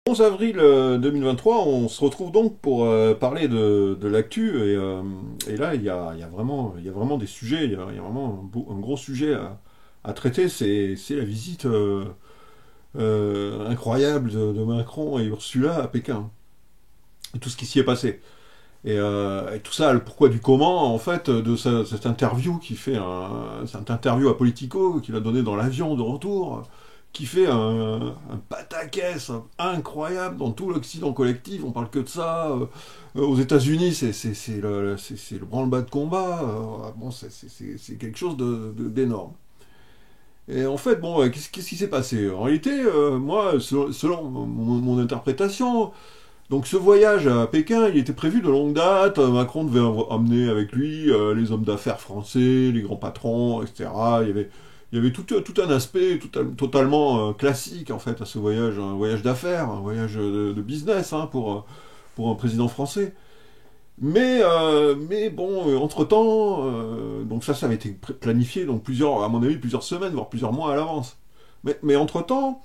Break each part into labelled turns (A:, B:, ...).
A: 11 avril 2023, on se retrouve donc pour parler de l'actu et là il y a vraiment des sujets, il y a vraiment un gros sujet à traiter, c'est la visite incroyable de Macron et Ursula à Pékin, et tout ce qui s'y est passé. Et tout ça, le pourquoi du comment, en fait, cette interview cette interview à Politico qu'il a donné dans l'avion de retour, qui fait un pataquès incroyable dans tout l'Occident collectif. On parle que de ça. Aux États-Unis, c'est le branle-bas de combat. Bon, c'est quelque chose d'énorme. Et en fait, bon, qu'est-ce qui s'est passé? En réalité, moi, selon mon interprétation, donc ce voyage à Pékin, il était prévu de longue date. Macron devait emmener avec lui les hommes d'affaires français, les grands patrons, etc. Il y avait tout un aspect totalement classique en fait à ce voyage, un voyage d'affaires, un voyage de business hein, pour un président français. Mais bon, entre-temps, donc ça avait été planifié donc à mon avis, plusieurs semaines, voire plusieurs mois à l'avance. Mais entre-temps,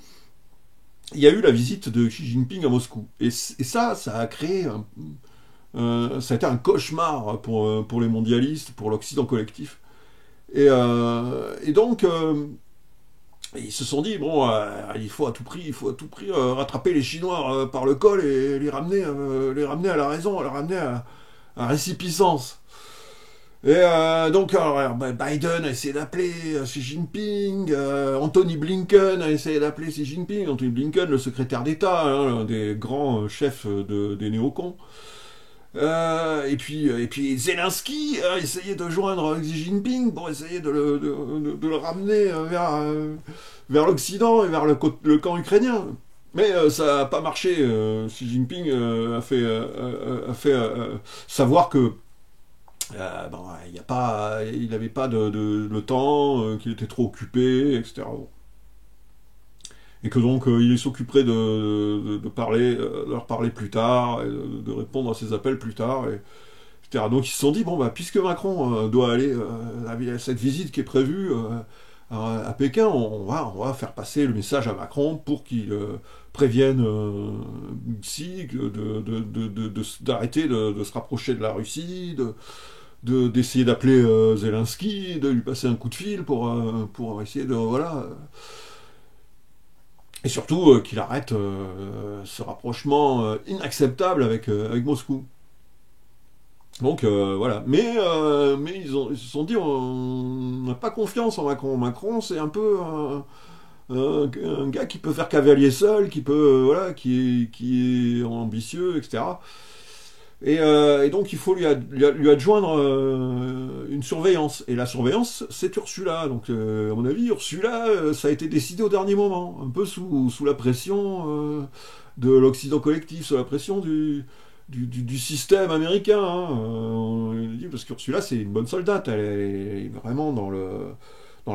A: il y a eu la visite de Xi Jinping à Moscou. Et ça a créé ça a été un cauchemar pour les mondialistes, pour l'Occident collectif. Et donc, ils se sont dit, bon, il faut à tout prix rattraper les Chinois par le col et les ramener à la raison, les ramener à récipiscence. Alors, Biden a essayé d'appeler Xi Jinping, Anthony Blinken a essayé d'appeler Xi Jinping, Anthony Blinken, le secrétaire d'État, hein, l'un des grands chefs des néocons. Et puis Zelensky a essayé de joindre Xi Jinping pour essayer de le ramener vers l'Occident et vers le camp ukrainien. Mais ça n'a pas marché. Xi Jinping a fait savoir que bon, il n'avait pas le temps, qu'il était trop occupé, etc. Bon. Et que donc il s'occuperait de leur parler plus tard, et de répondre à ses appels plus tard, etc. Donc ils se sont dit, bon, bah, puisque Macron doit aller à cette visite qui est prévue à Pékin, on va faire passer le message à Macron pour qu'il prévienne Xi d'arrêter de se rapprocher de la Russie, d'essayer d'appeler Zelensky, de lui passer un coup de fil pour essayer de voilà et surtout qu'il arrête ce rapprochement inacceptable avec Moscou. Donc voilà. Mais ils se sont dit on n'a pas confiance en Macron. Macron c'est un peu un gars qui peut faire cavalier seul, qui peut voilà, qui est ambitieux, etc. Et donc il faut lui adjoindre une surveillance. Et la surveillance, c'est Ursula. Donc à mon avis, Ursula, ça a été décidé au dernier moment, un peu sous la pression de l'Occident collectif, sous la pression du système américain. Hein. Parce qu'Ursula, c'est une bonne soldate, elle est vraiment dans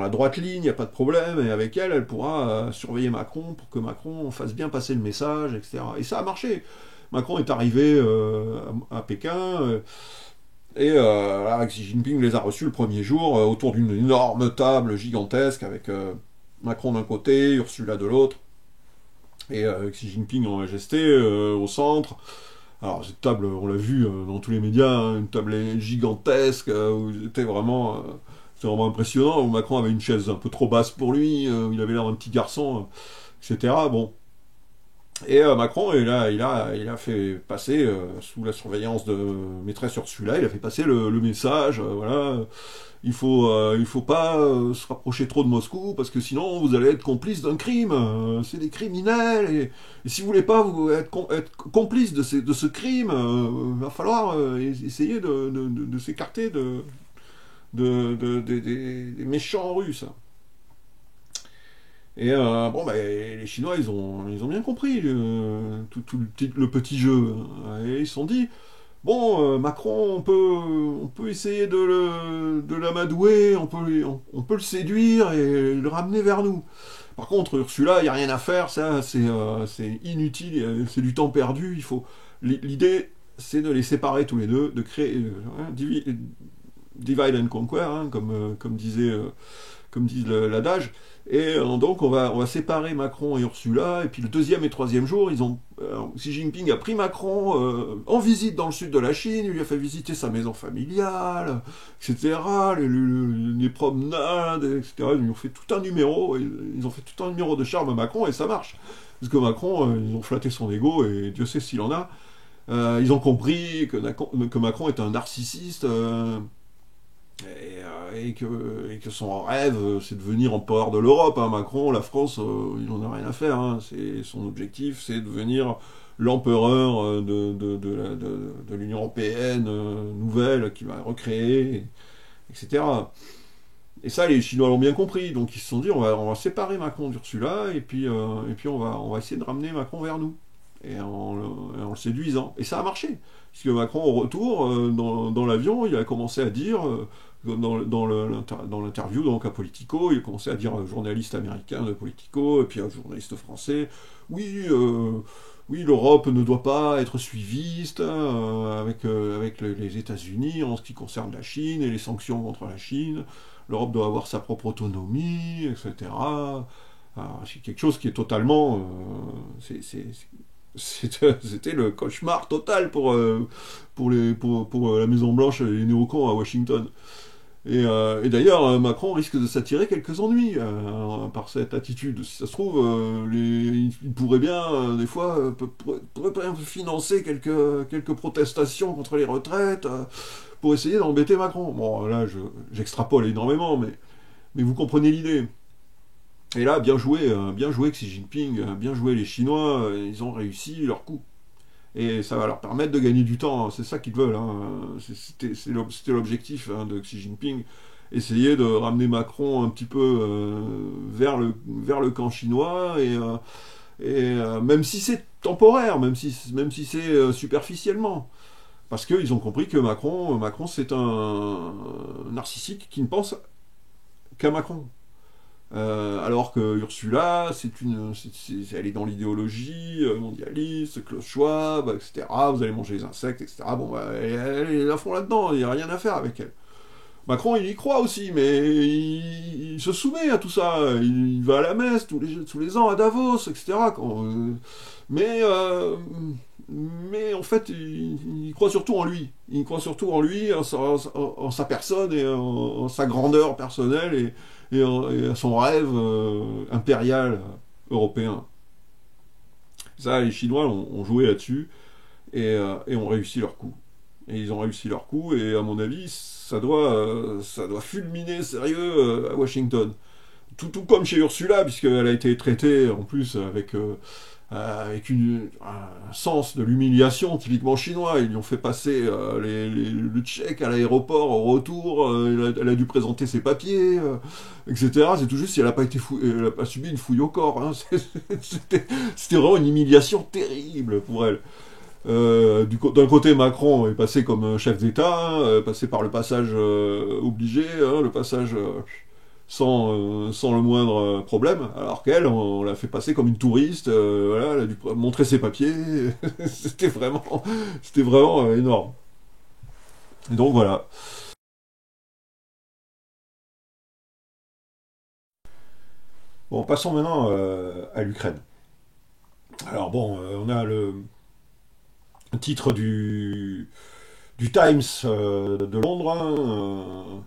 A: la droite ligne, il n'y a pas de problème, et avec elle, elle pourra surveiller Macron pour que Macron fasse bien passer le message, etc. Et ça a marché. Macron est arrivé à Pékin là, Xi Jinping les a reçus le premier jour autour d'une énorme table gigantesque avec Macron d'un côté, Ursula de l'autre et Xi Jinping en majesté au centre. Alors cette table, on l'a vu dans tous les médias, hein, une table gigantesque où c'était vraiment impressionnant. Où Macron avait une chaise un peu trop basse pour lui, il avait l'air d'un petit garçon, etc. Bon, et Macron, il a fait passer, sous la surveillance de maîtresse Ursula, il a fait passer le message, voilà, il faut pas se rapprocher trop de Moscou, parce que sinon vous allez être complice d'un crime, c'est des criminels, et si vous voulez pas être complice de ce crime, va falloir essayer de s'écarter des méchants russes. Et bon, bah, les Chinois, ils ont bien compris tout le petit jeu. Et ils se sont dit, bon, Macron, on peut essayer de l'amadouer, on peut le séduire et le ramener vers nous. Par contre, Ursula, il n'y a rien à faire, ça, c'est inutile, c'est du temps perdu. L'idée, c'est de les séparer tous les deux, de créer divide and conquer, hein, comme disait comme dit l'adage. Et donc on va séparer Macron et Ursula, et puis le deuxième et troisième jour, Xi Jinping a pris Macron en visite dans le sud de la Chine, il lui a fait visiter sa maison familiale, etc., les promenades, etc. Ils ont fait tout un numéro, ils ont fait tout un numéro de charme à Macron, et ça marche. Parce que Macron, ils ont flatté son ego, et Dieu sait s'il en a. Ils ont compris que Macron est un narcissiste, et que son rêve, c'est de devenir empereur de l'Europe. Hein. Macron, la France, il n'en a rien à faire. Hein. Son objectif, c'est de devenir l'empereur de l'Union européenne nouvelle qu'il va recréer, etc. Et ça, les Chinois l'ont bien compris. Donc ils se sont dit, on va séparer Macron d'Ursula, et puis on va essayer de ramener Macron vers nous. Et en le séduisant. Et ça a marché. Puisque Macron, au retour, dans l'avion, il a commencé à dire, dans l'interview donc à Politico, il a commencé à dire à un journaliste américain de Politico, et puis à un journaliste français, oui, l'Europe ne doit pas être suiviste avec les États-Unis en ce qui concerne la Chine et les sanctions contre la Chine. L'Europe doit avoir sa propre autonomie, etc. C'est quelque chose qui est totalement... C'était le cauchemar total pour la Maison Blanche et les néocons à Washington. Et d'ailleurs, Macron risque de s'attirer quelques ennuis par cette attitude. Si ça se trouve, il pourrait bien, des fois, pourrait bien financer quelques protestations contre les retraites pour essayer d'embêter Macron. Bon, là, j'extrapole énormément, mais vous comprenez l'idée. Et là, bien joué Xi Jinping, bien joué les Chinois, ils ont réussi leur coup. Et ça va leur permettre de gagner du temps, hein. C'est ça qu'ils veulent. Hein. C'était l'objectif de Xi Jinping, essayer de ramener Macron un petit peu vers le camp chinois, et même si c'est temporaire, même si c'est superficiellement. Parce qu'ils ont compris que Macron c'est un narcissique qui ne pense qu'à Macron. Alors que Ursula, elle est dans l'idéologie mondialiste, Klaus Schwab, etc. Vous allez manger les insectes, etc. Bon, elle est à fond là-dedans, il n'y a rien à faire avec elle. Macron, il y croit aussi, mais il se soumet à tout ça. Il va à la messe tous les ans à Davos, etc. Mais en fait, il croit surtout en lui. Il croit surtout en lui, en sa personne et en sa grandeur personnelle et à son rêve impérial européen. Ça, les Chinois ont joué là-dessus et ont réussi leur coup. Et ils ont réussi leur coup, et à mon avis, ça doit fulminer sérieux à Washington. Tout comme chez Ursula, puisqu'elle a été traitée en plus avec un sens de l'humiliation typiquement chinois. Ils lui ont fait passer le tchèque à l'aéroport au retour, elle a dû présenter ses papiers, etc. C'est tout juste si elle n'a pas subi une fouille au corps. Hein. C'était vraiment une humiliation terrible pour elle. D'un côté, Macron est passé comme chef d'État, passé par le passage obligé, hein, le passage sans le moindre problème, alors qu'elle, on l'a fait passer comme une touriste, voilà, elle a dû montrer ses papiers, c'était vraiment énorme. Et donc voilà. Bon, passons maintenant à l'Ukraine. Alors bon, on a le titre du Times de Londres. Hein,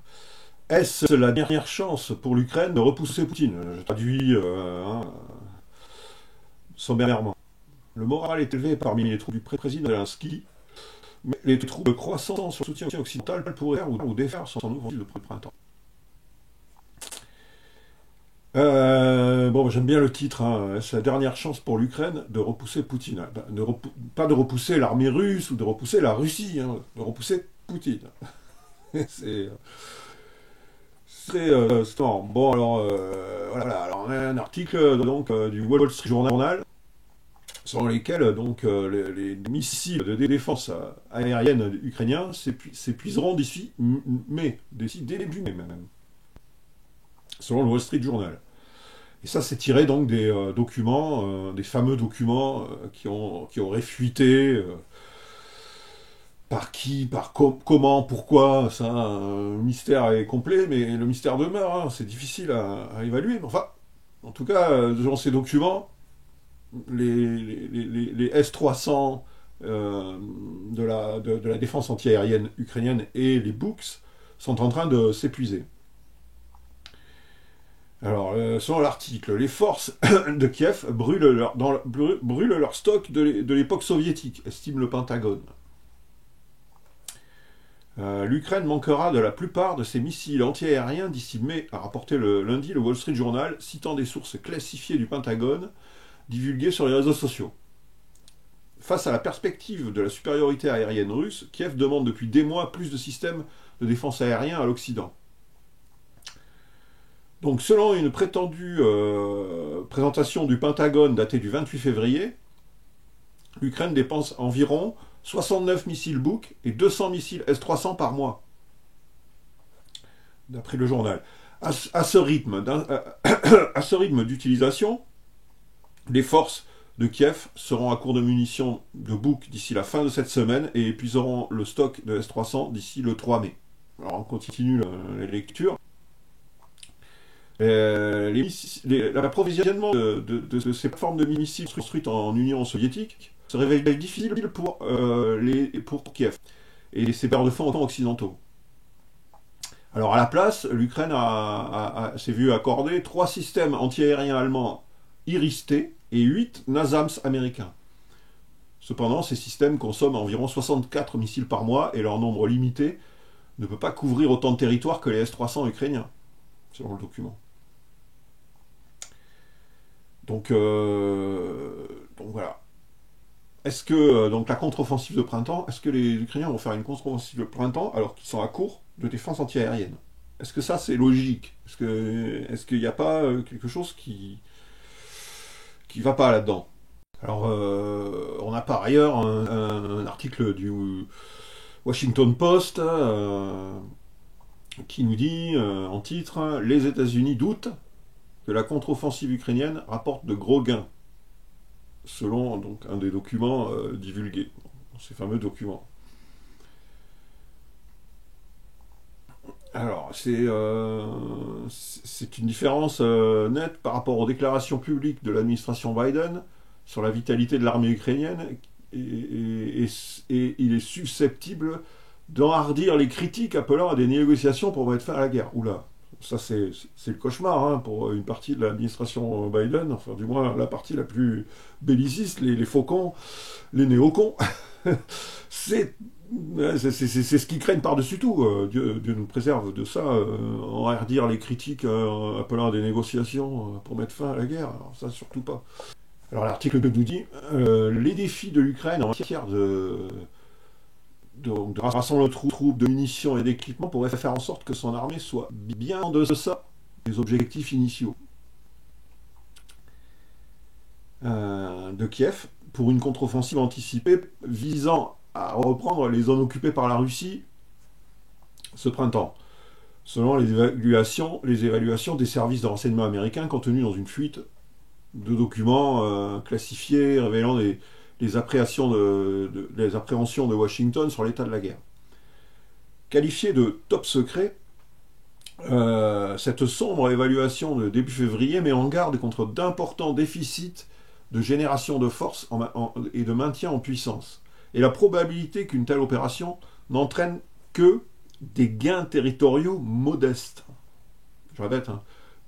A: est-ce la dernière chance pour l'Ukraine de repousser Poutine? Je traduis sommairement. Le moral est élevé parmi les troupes du président Zelensky, mais les troupes croissant sur le soutien occidental pourraient faire ou défaire son ouvrage de printemps. Bon, j'aime bien le titre. Hein. C'est la dernière chance pour l'Ukraine de repousser Poutine. Pas de repousser l'armée russe ou de repousser la Russie, hein, de repousser Poutine. C'est marrant. Bon, alors, voilà. Alors, on a un article donc, du Wall Street Journal selon lesquels donc, les missiles de défense aérienne ukrainiens s'épuiseront d'ici début mai même, selon le Wall Street Journal. Et ça, c'est tiré donc des documents, des fameux documents qui auraient fuité Par qui, comment, pourquoi, ça, le mystère est complet, mais le mystère demeure, hein, c'est difficile à évaluer. Mais enfin, en tout cas, dans ces documents, les S-300 de la défense antiaérienne ukrainienne et les Books sont en train de s'épuiser. Alors, selon l'article, les forces de Kiev brûlent leur stock de l'époque soviétique, estime le Pentagone. L'Ukraine manquera de la plupart de ses missiles antiaériens d'ici mai, a rapporté lundi le Wall Street Journal, citant des sources classifiées du Pentagone divulguées sur les réseaux sociaux. Face à la perspective de la supériorité aérienne russe, Kiev demande depuis des mois plus de systèmes de défense aérien à l'Occident. Donc, selon une prétendue présentation du Pentagone datée du 28 février, l'Ukraine dépense environ 69 missiles Buk et 200 missiles S-300 par mois, d'après le journal. À ce rythme d'utilisation, les forces de Kiev seront à court de munitions de Buk d'ici la fin de cette semaine et épuiseront le stock de S-300 d'ici le 3 mai. Alors on continue les lectures. L'approvisionnement de ces plateformes de missiles construites en Union soviétique se révèle difficile pour Kiev et ses bailleurs de fonds occidentaux. Alors à la place, l'Ukraine s'est vue accorder 3 systèmes antiaériens allemands Iris-T et 8 NASAMS américains. Cependant, ces systèmes consomment environ 64 missiles par mois et leur nombre limité ne peut pas couvrir autant de territoire que les S-300 ukrainiens, selon le document. Donc voilà. Est-ce que donc la contre-offensive de printemps, est-ce que les Ukrainiens vont faire une contre-offensive de printemps alors qu'ils sont à court de défense antiaérienne? Est-ce que ça c'est logique? Est-ce qu'il n'y a pas quelque chose qui va pas là-dedans? Alors on a par ailleurs un article du Washington Post qui nous dit en titre: les États-Unis doutent que la contre-offensive ukrainienne rapporte de gros gains, selon donc un des documents divulgués, ces fameux documents. Alors, c'est une différence nette par rapport aux déclarations publiques de l'administration Biden sur la vitalité de l'armée ukrainienne, et il est susceptible d'enhardir les critiques appelant à des négociations pour mettre fin à la guerre. Oula, ça c'est le cauchemar hein, pour une partie de l'administration Biden, enfin du moins la partie la plus belliciste, les faucons, les néocons. c'est ce qu'ils craignent par-dessus tout. Dieu nous préserve de ça, enhardir les critiques appelant à des négociations pour mettre fin à la guerre. Alors ça surtout pas. Alors l'article nous dit les défis de l'Ukraine en matière de rassemblement de troupes, de munitions et d'équipements pourrait faire en sorte que son armée soit bien en deçà des objectifs initiaux de Kiev pour une contre-offensive anticipée visant à reprendre les zones occupées par la Russie ce printemps, selon les évaluations des services de renseignement américains contenus dans une fuite de documents classifiés révélant les appréhensions de Washington sur l'état de la guerre. Qualifiée de top secret, cette sombre évaluation de début février met en garde contre d'importants déficits de génération de force et de maintien en puissance, et la probabilité qu'une telle opération n'entraîne que des gains territoriaux modestes. Je répète, hein,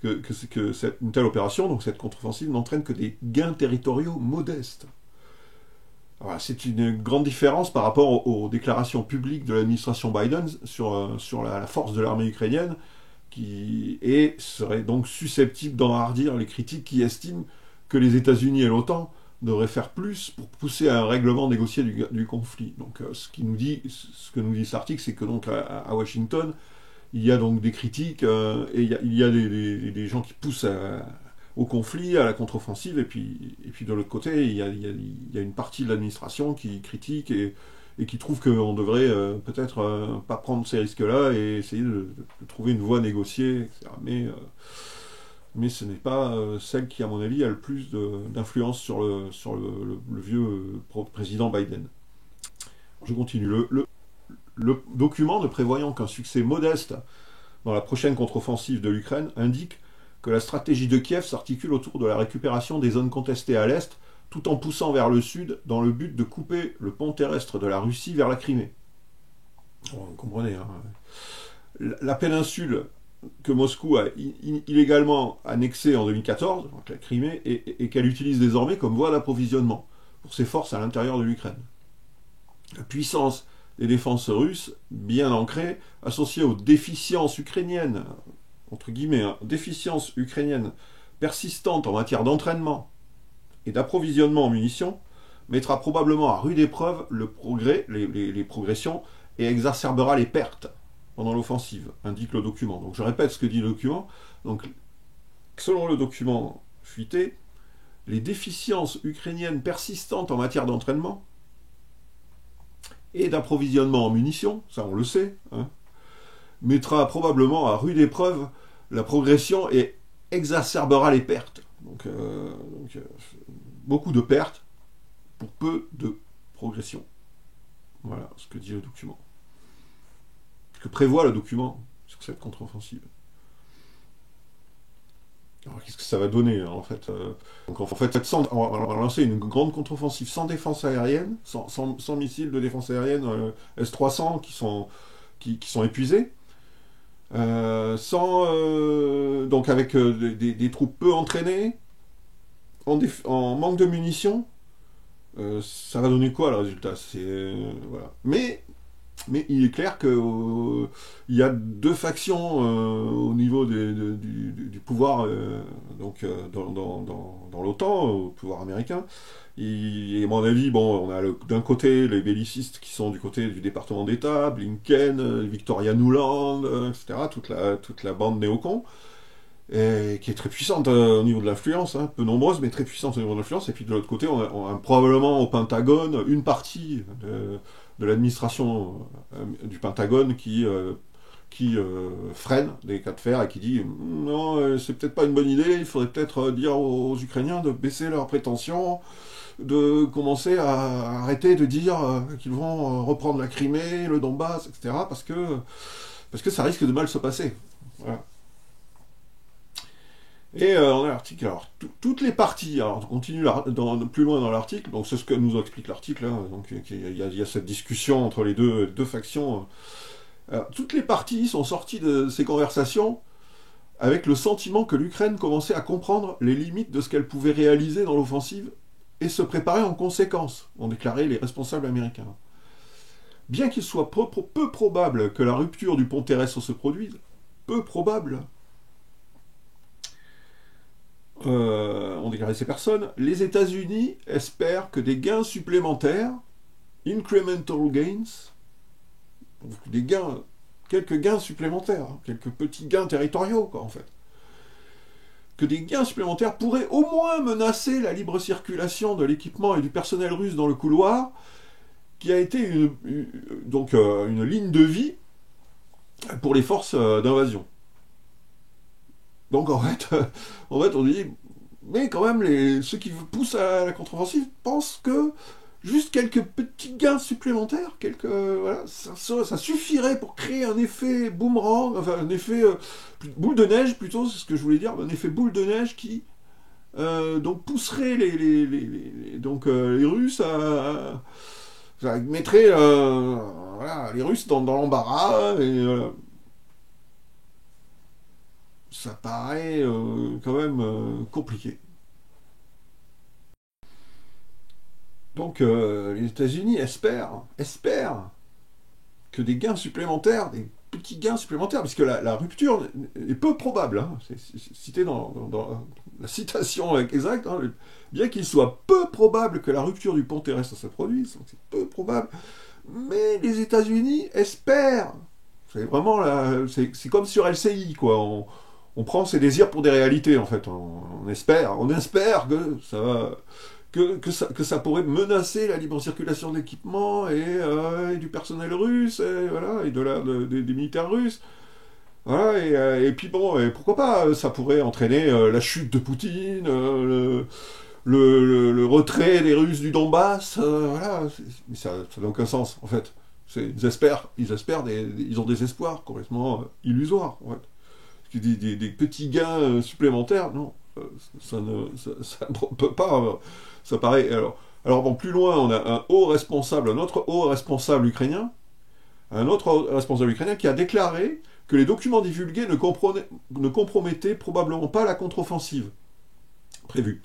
A: une telle opération, donc cette contre-offensive, n'entraîne que des gains territoriaux modestes. Voilà, c'est une grande différence par rapport aux déclarations publiques de l'administration Biden sur la force de l'armée ukrainienne, qui serait donc susceptible d'enhardir les critiques qui estiment que les États-Unis et l'OTAN devraient faire plus pour pousser à un règlement négocié du conflit. Donc ce que nous dit cet article, c'est que donc à Washington, il y a donc des critiques et il y a des gens qui poussent au conflit, à la contre-offensive, et puis de l'autre côté, il y a une partie de l'administration qui critique et qui trouve qu'on devrait peut-être pas prendre ces risques-là et essayer de trouver une voie négociée, etc. Mais ce n'est pas celle qui, à mon avis, a le plus d'influence sur le vieux président Biden. Je continue. Le document, ne prévoyant qu'un succès modeste dans la prochaine contre-offensive de l'Ukraine, indique que la stratégie de Kiev s'articule autour de la récupération des zones contestées à l'est, tout en poussant vers le sud dans le but de couper le pont terrestre de la Russie vers la Crimée. Vous comprenez, hein. La péninsule que Moscou a illégalement annexée en 2014, donc la Crimée, et qu'elle utilise désormais comme voie d'approvisionnement pour ses forces à l'intérieur de l'Ukraine. La puissance des défenses russes, bien ancrées, associée aux déficiences ukrainiennes, entre guillemets, hein, déficiences ukrainiennes persistantes en matière d'entraînement et d'approvisionnement en munitions, mettra probablement à rude épreuve les progressions et exacerbera les pertes pendant l'offensive, indique le document. Donc je répète ce que dit le document. Donc, selon le document fuité, les déficiences ukrainiennes persistantes en matière d'entraînement et d'approvisionnement en munitions, ça on le sait, hein, mettra probablement à rude épreuve la progression et exacerbera les pertes. Donc, beaucoup de pertes pour peu de progression. Voilà ce que dit le document. Ce que prévoit le document sur cette contre-offensive. Alors qu'est-ce que ça va donner en fait Donc en fait, on va lancer une grande contre-offensive sans défense aérienne, sans missiles de défense aérienne S-300 qui sont épuisés, donc avec des troupes peu entraînées, en manque de munitions. Ça va donner quoi le résultat? Voilà. Mais il est clair qu'il y a deux factions au niveau du pouvoir dans l'OTAN, au pouvoir américain. Et à mon avis, bon, on a d'un côté les bellicistes qui sont du côté du département d'État, Blinken, Victoria Nuland, etc., toute la bande néocons, et qui est très puissante au niveau de l'influence, hein, peu nombreuse, mais très puissante au niveau de l'influence. Et puis de l'autre côté, on a probablement au Pentagone une partie de l'administration du Pentagone qui freine des cas de fer et qui dit non, c'est peut-être pas une bonne idée, il faudrait peut-être dire aux Ukrainiens de baisser leurs prétentions, de commencer à arrêter de dire qu'ils vont reprendre la Crimée, le Donbass, etc., parce que ça risque de mal se passer. Voilà. Et on a l'article, alors toutes les parties, alors on continue plus loin dans l'article, donc c'est ce que nous explique l'article, hein, donc il y a cette discussion entre les deux factions. Alors, toutes les parties sont sorties de ces conversations avec le sentiment que l'Ukraine commençait à comprendre les limites de ce qu'elle pouvait réaliser dans l'offensive et se préparer en conséquence, ont déclaré les responsables américains. Bien qu'il soit peu probable que la rupture du pont terrestre se produise, peu probable, ont déclaré ces personnes, les États-Unis espèrent que des gains supplémentaires, incremental gains, quelques gains supplémentaires, quelques petits gains territoriaux, quoi, en fait, que des gains supplémentaires pourraient au moins menacer la libre circulation de l'équipement et du personnel russe dans le couloir, qui a été une ligne de vie pour les forces d'invasion. Donc en fait, on dit, mais quand même, ceux qui poussent à la contre-offensive pensent que juste quelques petits gains supplémentaires, voilà, ça suffirait pour créer un effet boomerang, enfin un effet boule de neige plutôt, c'est ce que je voulais dire, un effet boule de neige qui donc pousserait les Russes ça mettrait voilà, les Russes dans l'embarras et ça paraît quand même compliqué. Donc les États-Unis espèrent que des gains supplémentaires, des petits gains supplémentaires, puisque la rupture est peu probable, hein, c'est cité dans la citation exacte, hein, bien qu'il soit peu probable que la rupture du pont terrestre se produise, donc c'est peu probable, mais les États-Unis espèrent. C'est vraiment c'est comme sur LCI, quoi. On prend ses désirs pour des réalités, en fait. On espère que ça va, que ça pourrait menacer la libre circulation d'équipements et du personnel russe, et voilà, et des militaires russes. Voilà, et puis bon, et pourquoi pas, ça pourrait entraîner la chute de Poutine, le retrait des Russes du Donbass, voilà, mais ça n'a aucun sens en fait. Ils ont des espoirs complètement illusoires. En fait. Des petits gains supplémentaires, non, ça ne peut pas. Ça paraît. Alors bon, plus loin, on a un autre haut responsable ukrainien, qui a déclaré que les documents divulgués ne compromettaient probablement pas la contre-offensive prévue.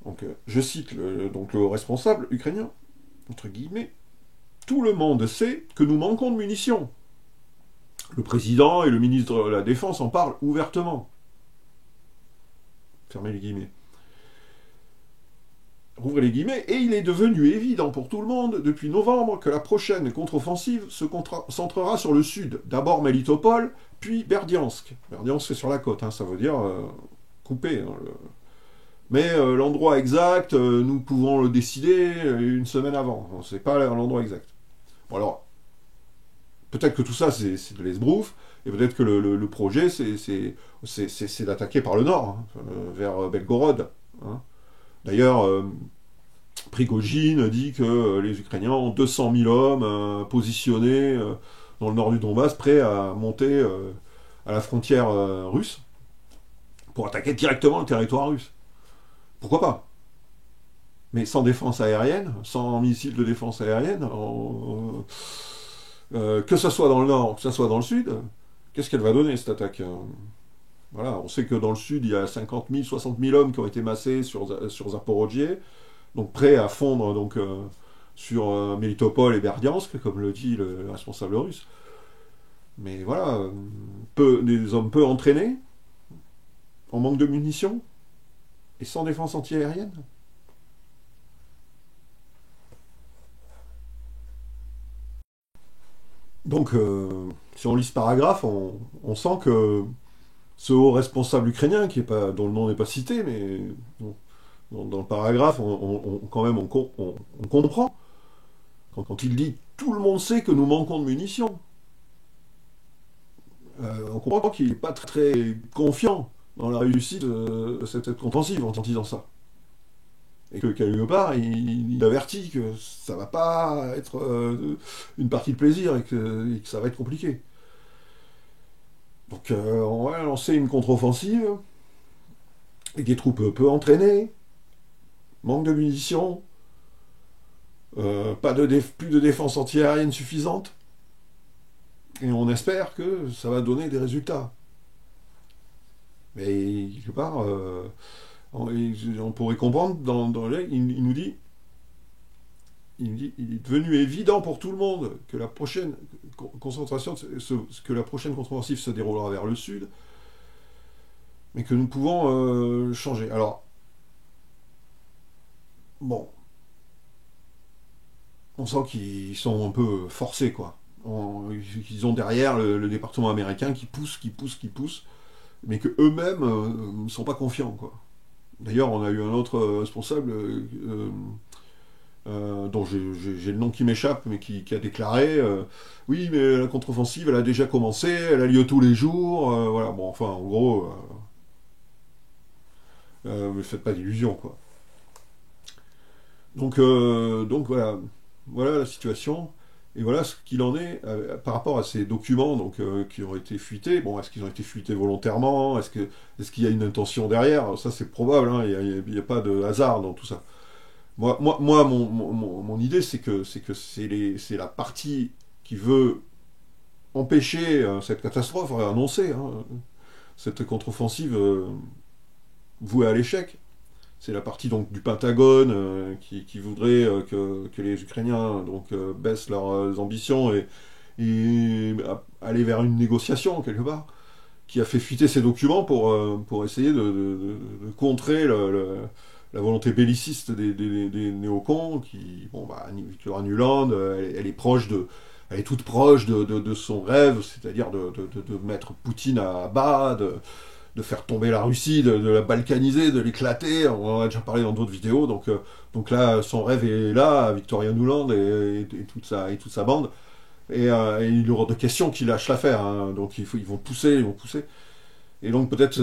A: Donc, je cite donc le haut responsable ukrainien, entre guillemets, tout le monde sait que nous manquons de munitions. Le président et le ministre de la Défense en parlent ouvertement. Fermez les guillemets. Rouvrez les guillemets, et il est devenu évident pour tout le monde depuis novembre que la prochaine contre-offensive se concentrera sur le sud. D'abord Melitopol, puis Berdiansk. Berdiansk c'est sur la côte, hein, ça veut dire couper. Hein, Mais l'endroit exact, nous pouvons le décider une semaine avant. On ne sait pas l'endroit exact. Bon alors, peut-être que tout ça c'est de l'esbrouf, et peut-être que le projet c'est d'attaquer par le nord, hein, vers Belgorod. Hein. D'ailleurs, Prigojine dit que les Ukrainiens ont 200 000 hommes positionnés dans le nord du Donbass, prêts à monter à la frontière russe pour attaquer directement le territoire russe. Pourquoi pas? Mais sans défense aérienne, sans missiles de défense aérienne, que ce soit dans le nord, que ce soit dans le sud, qu'est-ce qu'elle va donner cette attaque? Voilà, on sait que dans le sud, il y a 50 000, 60 000 hommes qui ont été massés sur Zaporozhye, donc prêts à fondre donc, sur Melitopol et Berdiansk, comme le dit le responsable russe. Mais voilà, des hommes peu entraînés, en manque de munitions, et sans défense antiaérienne. Donc, si on lit ce paragraphe, on sent que ce haut responsable ukrainien, dont le nom n'est pas cité, mais bon, dans le paragraphe, quand même, on comprend. Quand il dit « tout le monde sait que nous manquons de munitions », on comprend qu'il n'est pas très confiant dans la réussite de cette contre-offensive en disant ça. Et que quelque part, il avertit que ça va pas être une partie de plaisir et que ça va être compliqué. Donc on va lancer une contre-offensive avec des troupes peu entraînées, manque de munitions, plus de défense antiaérienne suffisante, et on espère que ça va donner des résultats. Mais quelque part, on pourrait comprendre, il nous dit, il est devenu évident pour tout le monde que la prochaine contre-offensive se déroulera vers le sud, mais que nous pouvons changer. Alors, bon, on sent qu'ils sont un peu forcés, quoi. Ils ont derrière le département américain qui pousse, mais que eux-mêmes ne sont pas confiants, quoi. D'ailleurs, on a eu un autre responsable dont j'ai le nom qui m'échappe, mais qui a déclaré oui, mais la contre-offensive, elle a déjà commencé, elle a lieu tous les jours, voilà, bon, enfin, en gros, ne faites pas d'illusions, quoi. Donc voilà la situation, et voilà ce qu'il en est par rapport à ces documents donc, qui ont été fuités. Bon, est-ce qu'ils ont été fuités volontairement? Est-ce qu'il y a une intention derrière? Alors ça, c'est probable, hein, il n'y a pas de hasard dans tout ça. Moi mon idée, c'est que c'est la partie qui veut empêcher cette catastrophe annoncée, hein, cette contre-offensive vouée à l'échec. C'est la partie donc du Pentagone qui voudrait que les Ukrainiens donc, baissent leurs ambitions et aller vers une négociation quelque part, qui a fait fuiter ces documents pour essayer de contrer la volonté belliciste des néocons, qui, bon, bah, Victoria Nuland, elle est toute proche de son rêve, c'est-à-dire de mettre Poutine à bas, de faire tomber la Russie, de la balkaniser, de l'éclater. On en a déjà parlé dans d'autres vidéos. Donc là, son rêve est là, Victoria Nuland et toute sa bande. Et il est hors de question qu'ils lâchent l'affaire. Hein. Donc ils vont pousser. Et donc peut-être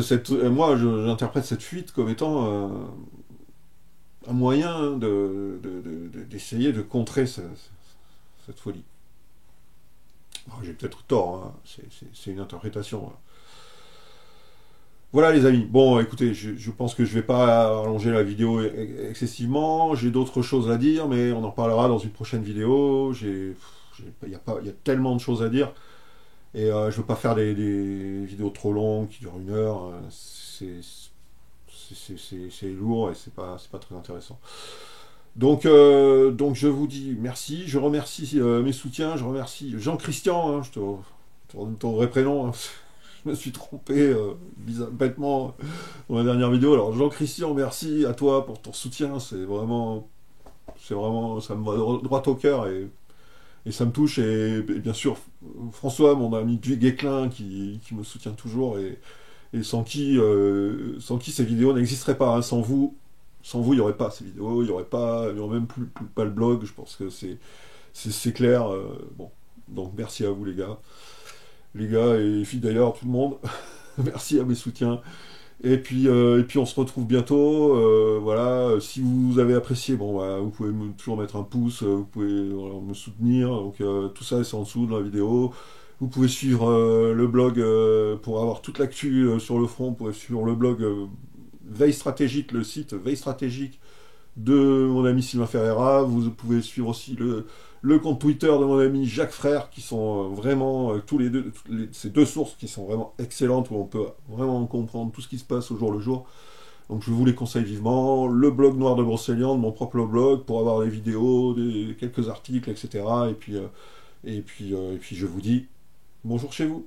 A: moi, j'interprète cette fuite comme étant un moyen hein, d'essayer de contrer cette folie. Alors, j'ai peut-être tort, hein, c'est une interprétation. Hein. Voilà les amis. Bon, écoutez, je pense que je vais pas allonger la vidéo excessivement. J'ai d'autres choses à dire, mais on en parlera dans une prochaine vidéo. Il y a tellement de choses à dire. Et je veux pas faire des vidéos trop longues qui durent 1 heure. C'est lourd et c'est pas très intéressant. Donc je vous dis merci. Je remercie mes soutiens. Je remercie Jean-Christian. Hein, je te redonne ton vrai prénom. Hein. Je me suis trompé bêtement dans la dernière vidéo. Alors Jean-Christian, merci à toi pour ton soutien. C'est vraiment, ça me va droit au cœur et ça me touche. Et bien sûr, François, mon ami Guéclin, qui me soutient toujours et sans qui ces vidéos n'existeraient pas. Hein. Sans vous, il n'y aurait pas ces vidéos, il y aurait même plus pas le blog. Je pense que c'est clair. Bon, donc merci à vous les gars et filles d'ailleurs, tout le monde. Merci à mes soutiens. Et puis on se retrouve bientôt. Voilà, si vous avez apprécié, bon, bah, vous pouvez toujours mettre un pouce, vous pouvez voilà, me soutenir. Donc tout ça, c'est en dessous de la vidéo. Vous pouvez suivre le blog pour avoir toute l'actu sur le front. Vous pouvez suivre le blog Veille Stratégique, le site Veille Stratégique de mon ami Sylvain Ferreira. Vous pouvez suivre aussi le compte Twitter de mon ami Jacques Frère, qui sont vraiment tous les deux, ces deux sources qui sont vraiment excellentes, où on peut vraiment comprendre tout ce qui se passe au jour le jour. Donc je vous les conseille vivement. Le blog Noir de Brocéliande, mon propre blog, pour avoir des vidéos, quelques articles, etc. Et puis je vous dis bonjour chez vous.